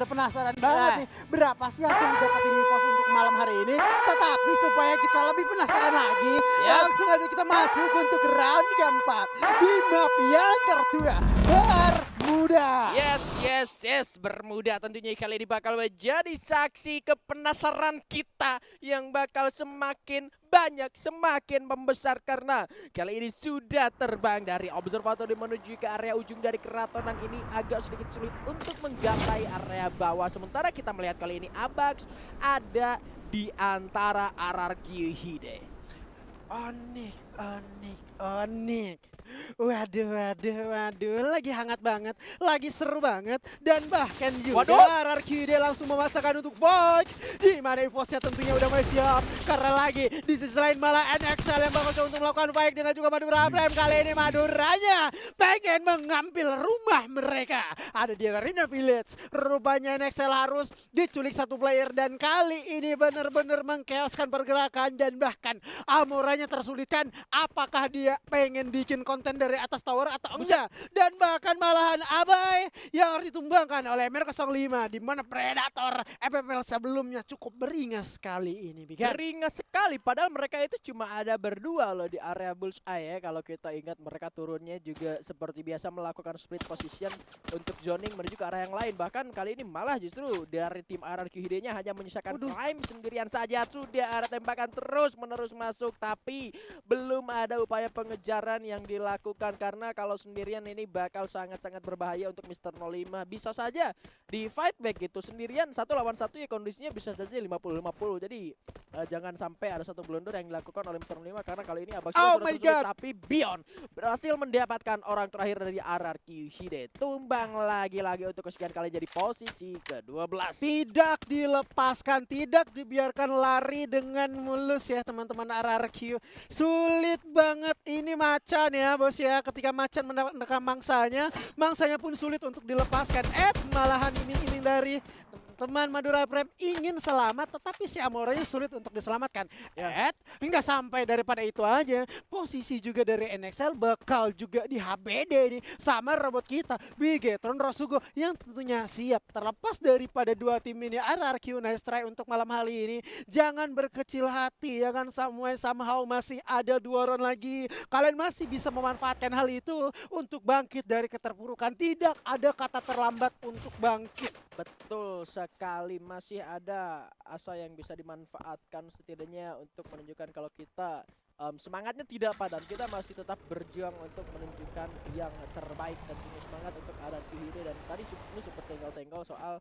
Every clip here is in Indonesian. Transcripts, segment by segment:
Ada penasaran banget nih, berapa sih hasil dapetin EVOS untuk malam hari ini? Tetapi supaya kita lebih penasaran lagi, langsung aja kita masuk untuk round keempat di map yang tertua, Bermuda. Yes, Bermuda tentunya kali ini bakal menjadi saksi kepenasaran kita yang bakal semakin banyak, semakin membesar karena kali ini sudah terbang dari observatori menuju ke area ujung dari keratonan ini agak sedikit sulit untuk menggapai area bawah. Sementara kita melihat kali ini Abax ada di antara RRQ Hide. Onik. Waduh, lagi hangat banget, lagi seru banget, dan bahkan juga RRQD langsung memasakkan untuk fight, di mana EVOS-nya tentunya udah mulai siap, karena lagi di sisi lain malah NXL yang bakal coba untuk melakukan fight dengan juga Madura Prime. Kali ini Maduranya pengen mengambil rumah mereka, ada di Arena Village. Rupanya NXL harus diculik satu player dan kali ini benar-benar mengkeoskan pergerakan dan bahkan Amoranya tersulitkan. Apakah dia pengen bikin konten dari atas tower atau enggak? Dan bahkan malahan Abai yang harus ditumbangkan oleh MR05, di mana Predator FPL sebelumnya cukup beringas sekali ini, Bigan. Beringas sekali, padahal mereka itu cuma ada berdua loh di area bullseye ya. Kalau kita ingat mereka turunnya juga seperti biasa melakukan split position untuk zoning menuju ke arah yang lain. Bahkan kali ini malah justru dari tim RRQ Hide-nya hanya menyisakan Prime sendirian saja. Sudah ada tembakan terus menerus masuk, tapi belum ada upaya pengejaran yang dilakukan karena kalau sendirian ini bakal sangat-sangat berbahaya untuk Mr. 05. Bisa saja di fight back gitu sendirian 1 lawan 1 ya, kondisinya bisa saja 50-50. Jadi jangan sampai ada satu blunder yang dilakukan oleh Mr. 05 karena kali ini Abax sudah tersulit, tapi Beyond berhasil mendapatkan orang terakhir dari RRQ Hide. Tumbang lagi-lagi untuk kesekian kali jadi posisi ke-12. Tidak dilepaskan, tidak dibiarkan lari dengan mulus ya teman-teman RRQ. Sulit banget ini Macan ya bos ya, ketika Macan mendapatkan mangsanya pun sulit untuk dilepaskan. Malahan ini dari teman Madura Prime ingin selamat, tetapi si Amoranya sulit untuk diselamatkan. Nggak sampai daripada itu aja, posisi juga dari NXL bakal juga di HBD nih sama robot kita Bigetron Rosugo yang tentunya siap. Terlepas daripada dua tim ini RRQ nice try untuk malam hari ini, jangan berkecil hati ya kan, somehow masih ada 2 round lagi. Kalian masih bisa memanfaatkan hal itu untuk bangkit dari keterpurukan. Tidak ada kata terlambat untuk bangkit. Betul sekali, masih ada asa yang bisa dimanfaatkan setidaknya untuk menunjukkan kalau kita semangatnya tidak padam. Kita masih tetap berjuang untuk menunjukkan yang terbaik dan punya semangat untuk RRQ Hide. Dan tadi ini sempat senggol-senggol soal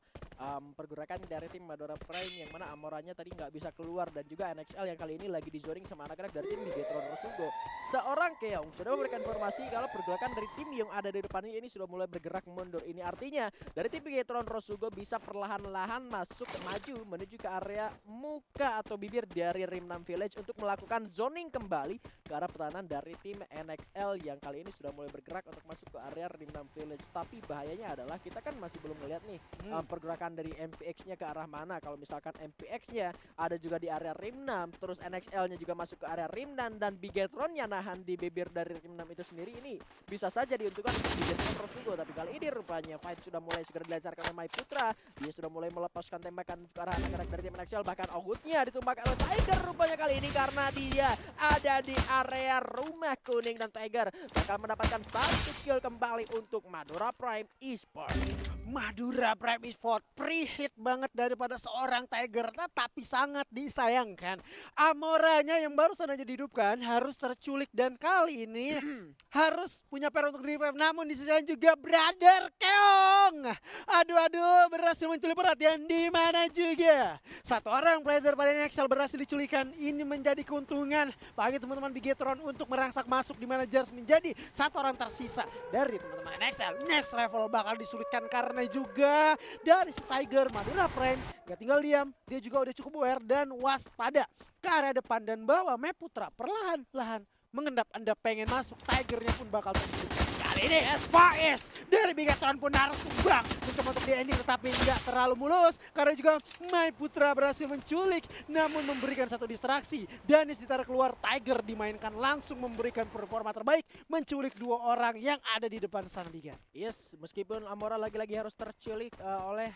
pergerakan dari tim Madura Prime yang mana Amoranya tadi nggak bisa keluar, dan juga NXL yang kali ini lagi di zoning sama anak-anak dari tim Bigetron Rosugo. Seorang Keong sudah memberikan informasi kalau pergerakan dari tim yang ada di depannya ini sudah mulai bergerak mundur. Ini artinya dari tim Bigetron Rosugo bisa perlahan-lahan masuk maju menuju ke area muka atau bibir dari Rim 6 Village untuk melakukan zoning kembali ke arah pertahanan dari tim NXL yang kali ini sudah mulai bergerak untuk masuk ke area Rim 6 Village. Tapi bahayanya adalah kita kan masih belum melihat nih pergerakan dari MPX-nya ke arah mana. Kalau misalkan MPX-nya ada juga di area Rim 6, terus NXL-nya juga masuk ke area Rim 6 dan Bigetron-nya nahan di bibir dari Rim 6 itu sendiri, ini bisa saja diuntukkan Bigetron Rosugo. Tapi kali ini rupanya fight sudah mulai segera dilancarkan oleh Mai Putra. Dia sudah mulai melepaskan tembakan ke arah anak-anak dari tim NXL, bahkan outnya ditumbangkan oleh Tiger rupanya kali ini karena dia ada di area rumah kuning, dan Tiger bakal mendapatkan 1 kill kembali untuk Madura Prime Esports. Madura Prime Esports pre-hit banget daripada seorang Tiger, tetapi sangat disayangkan Amoranya yang baru saja dihidupkan harus terculik dan kali ini harus punya per untuk revive. Namun di sisi lain juga Brother Keong aduh berhasil menculik perhatian, di mana juga satu orang player daripada NXL berhasil diculikan. Ini menjadi keuntungan bagi teman-teman Bigetron untuk merangsak masuk, di mana Jars menjadi satu orang tersisa dari teman-teman NXL. Next level bakal disulitkan karena juga dari si Tiger. Madura Prime gak tinggal diam, dia juga udah cukup aware dan waspada ke area depan dan bawah. Mai Putra perlahan-lahan mengendap. Anda pengen masuk, Tigernya pun bakal tersulit. Kali ini Faiz dari Bigetron pun harus tumbang mencoba untuk di ending, tetapi nggak terlalu mulus karena juga Mai Putra berhasil menculik namun memberikan satu distraksi. Danis ditarik keluar, Tiger dimainkan langsung memberikan performa terbaik, menculik 2 orang yang ada di depan sana, Bigan. Yes, meskipun Amora lagi-lagi harus terculik oleh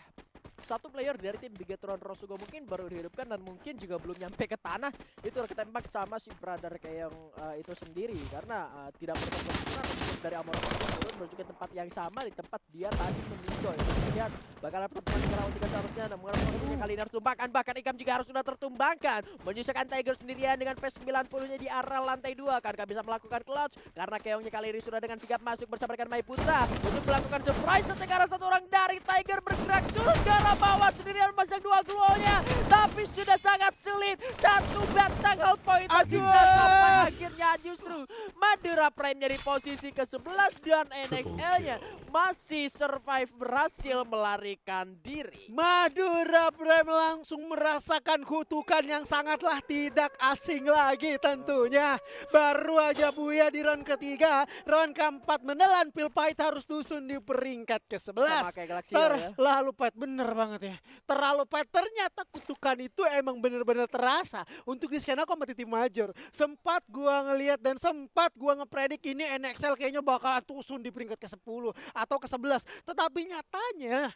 satu player dari tim Bigetron Rosugo mungkin baru dihidupkan dan mungkin juga belum nyampe ke tanah. Itu ketembak sama si brother kayak yang itu sendiri karena tidak berkepentingan untuk dari Amor turun menuju ke tempat yang sama di tempat dia tadi meninggal. Kemudian bakalan pertemuan Kerawan juga seharusnya namun kali ini harus tumbangkan, bahkan Ikam juga harus sudah tertumbangkan, menyisakan Tiger sendirian dengan P90-nya di arah lantai 2. Akankah bisa melakukan clutch karena Keongnya kali ini sudah dengan sigap masuk bersama dengan Mai Putra untuk melakukan surprise. Sekarang satu orang dari Tiger bergerak turun ke arah bawah sendirian memasang 2 glownya, tapi sudah sangat sulit. Satu batang hold point masih sampai akhirnya justru Madura Prime di posisi ke-11 dan NXL-nya masih survive, berhasil melarikan diri. Madura Prime langsung merasakan kutukan yang sangatlah tidak asing lagi tentunya. Baru aja Buya di round ketiga, round keempat menelan Pil Pahit harus dusun di peringkat ke-11. Sama kayak Galaxy ya. Terlalu pahit, bener banget ya. Terlalu pahit, ternyata kutukan itu emang bener-bener terasa untuk di skena kompetitif major. Sempat gua ngelihat dan sempat gua ngepredik ini NXL kayaknya bakalan tusun di peringkat ke-10 atau ke-11. Tetapi nyatanya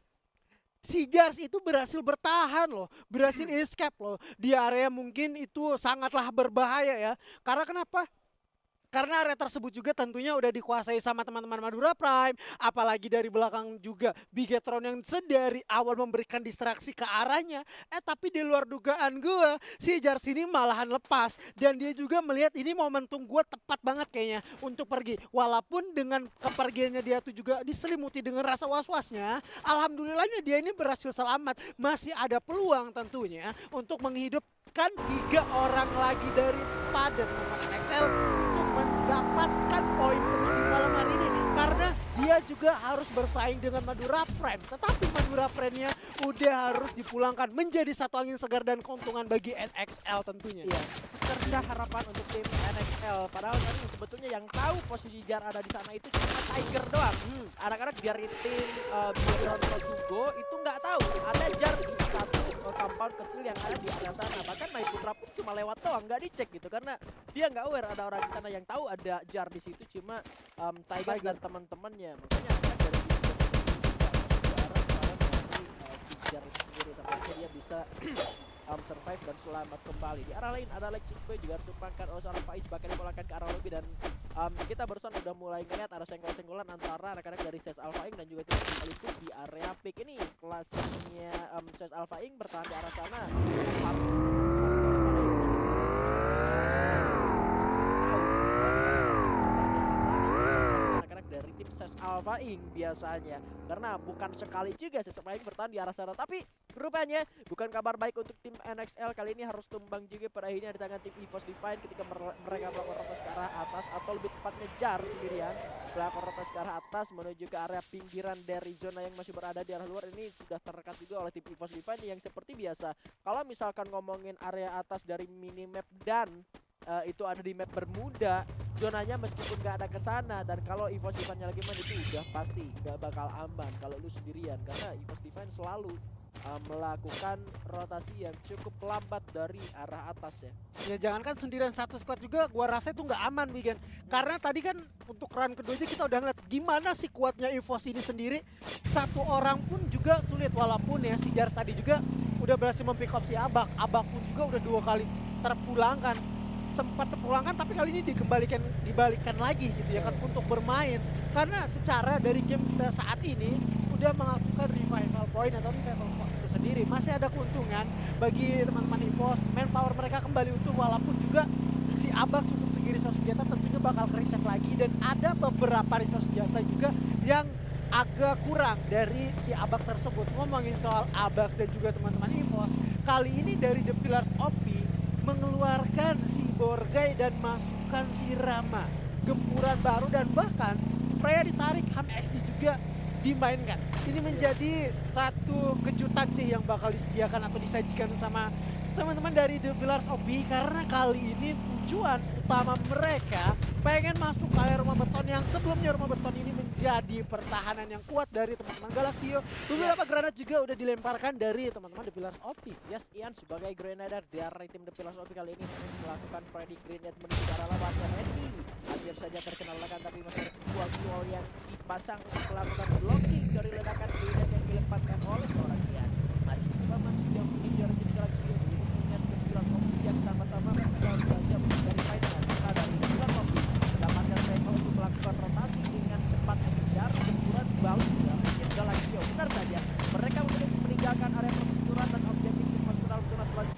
si Jars itu berhasil bertahan loh, berhasil escape loh. Di area mungkin itu sangatlah berbahaya ya. Karena kenapa? Karena area tersebut juga tentunya udah dikuasai sama teman-teman Madura Prime. Apalagi dari belakang juga Bigetron yang sedari awal memberikan distraksi ke arahnya. Tapi di luar dugaan gue, si Jars ini malahan lepas. Dan dia juga melihat ini momentum gue tepat banget kayaknya untuk pergi. Walaupun dengan kepergiannya dia tuh juga diselimuti dengan rasa was-wasnya. Alhamdulillahnya dia ini berhasil selamat. Masih ada peluang tentunya untuk menghidupkan 3 orang lagi daripada teman Excel mendapatkan poin penuh di malam hari ini karena dia juga harus bersaing dengan Madura Prime. Tetapi Madura Prime-nya udah harus dipulangkan menjadi satu angin segar dan keuntungan bagi NXL tentunya. Iya, secercah harapan untuk tim NXL. Padahal tadi sebetulnya yang tahu posisi Jar ada di sana itu cuma Tiger doang. Anak-anak dari tim Bigetron Rosugo itu nggak tahu ada Jar di satu compound kecil yang ada di area sana. Bahkan Mai Putra pun cuma lewat doang, nggak dicek gitu karena dia nggak aware ada orang di sana yang tahu ada Jar di situ, cuma Tiger dan teman-temannya. Makanya anak dari situ Jar itu sendiri sampai akhirnya dia bisa survive dan selamat kembali. Di arah lain ada Lexus Boy juga ditumpangkan oleh seorang Faiz, bahkan dipulangkan ke arah lobby dan kita barusan udah mulai ngeliat ada senggol-senggolan antara anak-anak dari CES Alpha Inc dan juga tim Liquid di area pick. Ini kelasnya CES Alpha Inc bertahan di arah sana. Dari tim CES Alpha Inc biasanya, karena bukan sekali juga CES Alpha Inc bertahan di arah sana, tapi rupanya bukan kabar baik untuk tim NXL. Kali ini harus tumbang juga pada akhirnya di tangan tim EVOS Divine ketika mereka melakukan rotas ke arah atas, atau lebih tepatnya Jar sendirian melakukan rotas ke arah atas menuju ke area pinggiran dari zona yang masih berada di arah luar. Ini sudah terdekat juga oleh tim EVOS Divine yang seperti biasa kalau misalkan ngomongin area atas dari minimap dan itu ada di map Bermuda, zonanya meskipun gak ada kesana, dan kalau EVOS Divine lagi main itu udah pasti gak bakal aman kalau lu sendirian, karena EVOS Divine selalu melakukan rotasi yang cukup lambat dari arah atas ya. Ya jangankan sendirian satu squad juga gua rasa itu nggak aman Bigen. Karena tadi kan untuk run kedua aja kita udah ngeliat gimana sih kuatnya EVOS ini sendiri. Satu orang pun juga sulit, walaupun ya si Jars tadi juga udah berhasil mempick up si Abak. Abak pun juga udah 2 kali terpulangkan. Sempat terpulangkan tapi kali ini dibalikan lagi gitu ya kan untuk bermain. Karena secara dari game kita saat ini udah mengaktifkan revival point atau revival spot itu sendiri. Masih ada keuntungan bagi teman-teman EVOS, manpower mereka kembali utuh, walaupun juga si Abax untuk segi resource senjata tentunya bakal reset lagi, dan ada beberapa resource senjata juga yang agak kurang dari si Abax tersebut. Ngomongin soal Abax dan juga teman-teman EVOS, kali ini dari The Pillars OP mengeluarkan si Borgai dan masukkan si Rama, gempuran baru, dan bahkan Freya ditarik, Ham XT juga dimainkan. Ini menjadi satu kejutan sih yang bakal disediakan atau disajikan sama teman-teman dari The Pillars OP, karena kali ini tujuan utama mereka pengen masuk ke area rumah beton yang sebelumnya rumah beton ini menjadi pertahanan yang kuat dari teman-teman Galaxio. Beberapa granat juga udah dilemparkan dari teman-teman The Pillars OP. Yes, Ian sebagai Grenadier dari tim The Pillars OP kali ini harus melakukan predict grenade menuju ke arah lawan Henry. Hampir saja terkena ledakan, tapi masih ada sebuah wall yang dipasang untuk melakukan blocking dari ledakan grenade yang dilemparkan oleh seorang Ian.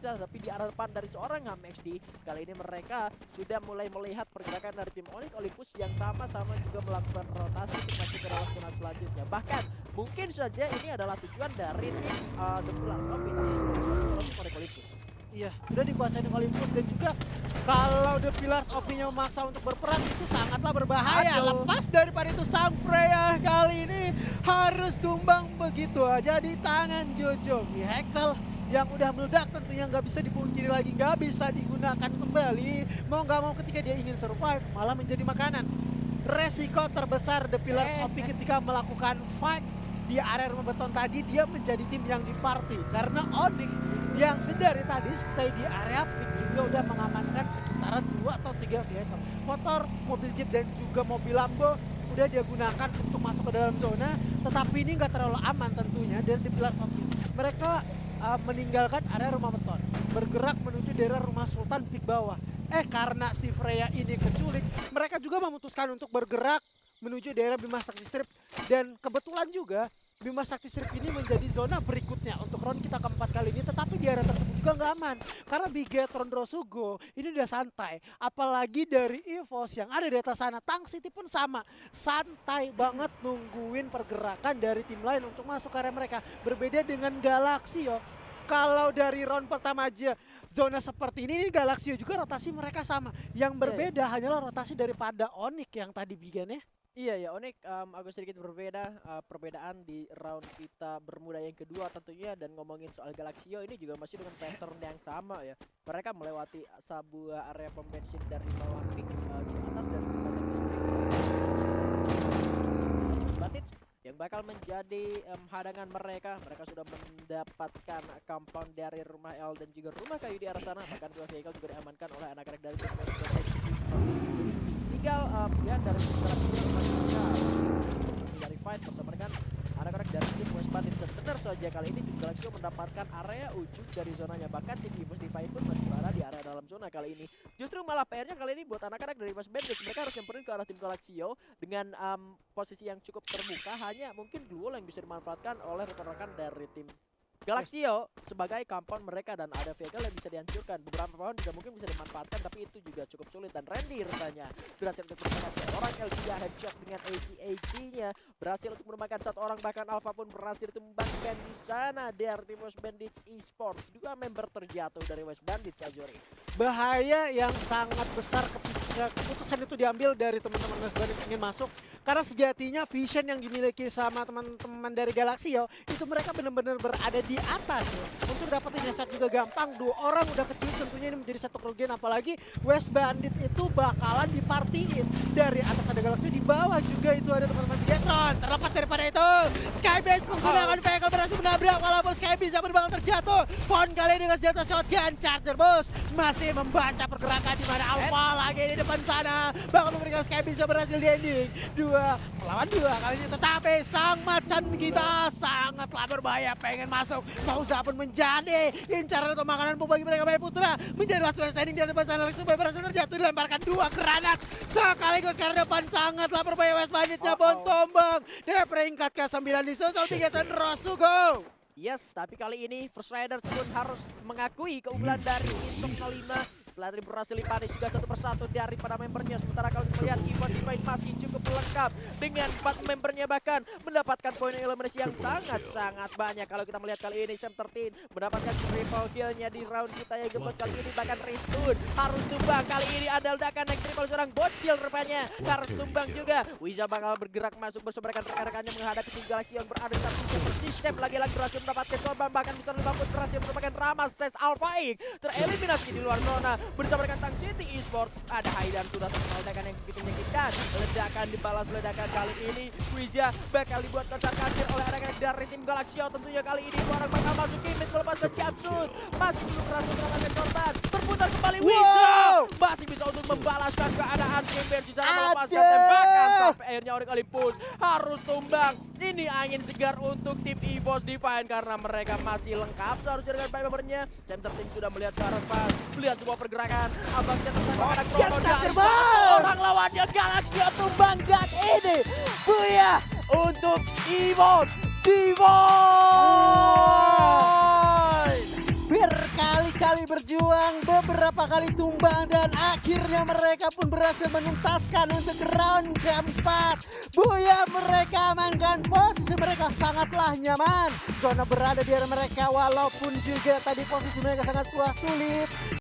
kita hadapi di arah depan dari seorang HMXD. Kali ini mereka sudah mulai melihat pergerakan dari tim Onyx Olympus yang sama-sama juga melakukan rotasi untuk masuk ke dalam zona selanjutnya. Bahkan mungkin saja ini adalah tujuan dari tim The Pillars of It Onyx Olympus. Iya, udah dikuasain Olympus dan juga kalau The Pillars of-nya memaksa untuk berperang itu sangatlah berbahaya. Aduh. Lepas daripada itu Sang Freya kali ini harus tumbang begitu aja di tangan Jojo. Vehicle yang udah meledak tentunya nggak bisa dipungkiri lagi, nggak bisa digunakan kembali. Mau nggak mau ketika dia ingin survive malah menjadi makanan. Resiko terbesar The Pillars of It ketika melakukan fight di area rumah beton tadi, dia menjadi tim yang di party karena Onyx yang sedari tadi stay di area pit juga udah mengamankan sekitaran 2 atau 3 vehicle. Motor, mobil jeep dan juga mobil Lambo udah dia gunakan untuk masuk ke dalam zona, tetapi ini nggak terlalu aman tentunya dari The Pillars of It. Mereka meninggalkan area rumah beton, bergerak menuju daerah rumah Sultan Peak bawah. Karena si Freya ini keculik, mereka juga memutuskan untuk bergerak menuju daerah Bima Sakti Strip, dan kebetulan juga Bima Sakti Strip ini menjadi zona berikutnya untuk round kita keempat kali ini, tetapi di area tersebut juga nggak aman karena Bigetron Drosugo ini udah santai, apalagi dari EVOS yang ada di atas sana. Tang City pun sama, santai banget nungguin pergerakan dari tim lain untuk masuk ke area mereka. Berbeda dengan Galaxio, kalau dari round pertama aja zona seperti ini Galaxio juga rotasi mereka sama. Yang berbeda hanyalah rotasi daripada Onyx yang tadi bigannya. Iya ya, Onyx agak sedikit berbeda, perbedaan di round kita bermuda yang kedua tentunya. Dan ngomongin soal Galaxio ini juga masih dengan pattern yang sama ya. Mereka melewati sebuah area pom bensin dari bawah pick di atas dari Bandits yang bakal menjadi hadangan mereka. Mereka sudah mendapatkan compound dari rumah L dan juga rumah kayu di arah sana. Bahkan dua vehicle juga diamankan oleh anak-anak dari tim tinggal ya dari dari fight bersama dengan anak-anak dari tim West Bandit. Benar saja kali ini tim Galaxio mendapatkan area ujung dari zonanya. Bahkan tim EVOS Divine pun masih berada di area dalam zona kali ini. Justru malah PR-nya kali ini buat anak-anak dari West Bandit. Mereka harus nyamperin ke arah tim Galaxio dengan posisi yang cukup terbuka. Hanya mungkin Gluol yang bisa dimanfaatkan oleh rekan-rekan dari tim Galaxio sebagai compound mereka, dan ada vehicle yang bisa dihancurkan. Beberapa pohon juga mungkin bisa dimanfaatkan, tapi itu juga cukup sulit. Dan Randy rupanya berhasil untuk menemukan orang LG headshot dengan ACAG-nya. Berhasil untuk menemukan satu orang, bahkan Alpha pun berhasil ditumbangkan di sana dari tim West Bandits Esports. Dua member terjatuh dari West Bandits, Ajori. Bahaya yang sangat besar ketika keputusan itu diambil dari teman-teman West Bandits ingin masuk. Karena sejatinya vision yang dimiliki sama teman-teman dari Galaxio itu mereka benar-benar berada di atas ya. Untuk dapetin headshot juga gampang, 2 orang udah kecil, tentunya ini menjadi satu kerugian. Apalagi West Bandit itu bakalan dipartiin. Dari atas ada Galaxio, di bawah juga itu ada teman-teman Bigetron. Terlepas daripada itu, Skybase menggunakan vehicle berhasil menabrak, walaupun Skybase yang bakal terjatuh. Pon kali ini dengan senjata shotgun, Charger Bus masih membaca pergerakan di mana Alpha lagi di depan sana. Bakal memberikan Skybase yang berhasil di ending. 2 melawan 2 kali ini, tetapi sang macan kita sangatlah berbahaya, pengen masuk. Sauza pun menjadi incaran atau makanan bagi mereka Maya Putra. Menjadi last man standing di depan sana, supaya berhasil terjatuh, dilemparkan 2 granat sekaligus karena depan sangatlah berbahaya. West Banditnya Bontombang di peringkat ke-9 disusul Bigetron Drosugo. Yes, tapi kali ini First Riders pun harus mengakui keunggulan dari Intok 05. Pelari berhasil dipani juga satu persatu daripada membernya. Sementara kalau kita melihat EVOS Divine masih cukup lengkap dengan 4 membernya, bahkan mendapatkan poin eliminasi yang sangat-sangat banyak. Kalau kita melihat kali ini Sam 13 mendapatkan triple kill-nya di round kita yang keempat kali ini. Bahkan Ristun harus tumbang. Kali ini ada ledakan naik triple seorang bocil rupanya. Harus tumbang juga. Wiza bakal bergerak masuk bersama rekan-rekannya menghadapi tim Galaxy yang berada di satu persistem. Lagi-lagi berhasil mendapatkan korban. Bahkan di tahun 50 berhasil mendapatkan Ramas Ses Alpha Inc. Tereliminasi di luar zona. Bersama dengan Tang City Esports, ada Haidan sudah terkena ledakan yang begitu menyakitkan. Ledakan dibalas ledakan kali ini. Wiza bakal dibuat konser-konser oleh anak-anak dari tim Galaxio. Tentunya kali ini orang bakal masuk kimit melepaskan Jamsus. Masih belum berhasil mendapatkan korban. Berputar kembali Wiza. Masih bisa untuk membalaskan keadaan kimit di sana, melepaskan tembakan sampai akhirnya Onyx Olympus harus tumbang. Ini angin segar untuk tim EVOS Divine karena mereka masih lengkap. Seharusnya dengan baik membernya. Center Team sudah melihat ke arah depan, melihat sebuah pergerakan. Abangnya tertangkap ada Krono dari orang lawannya. Galaxio tumbang dan ini Buya untuk EVOS Divine. Berkali-kali kali berjuang, beberapa kali tumbang, dan akhirnya mereka pun berhasil menuntaskan untuk round keempat. Buya mereka amankan posisi mereka sangatlah nyaman. Zona berada di area mereka walaupun juga tadi posisi mereka sangat sulit.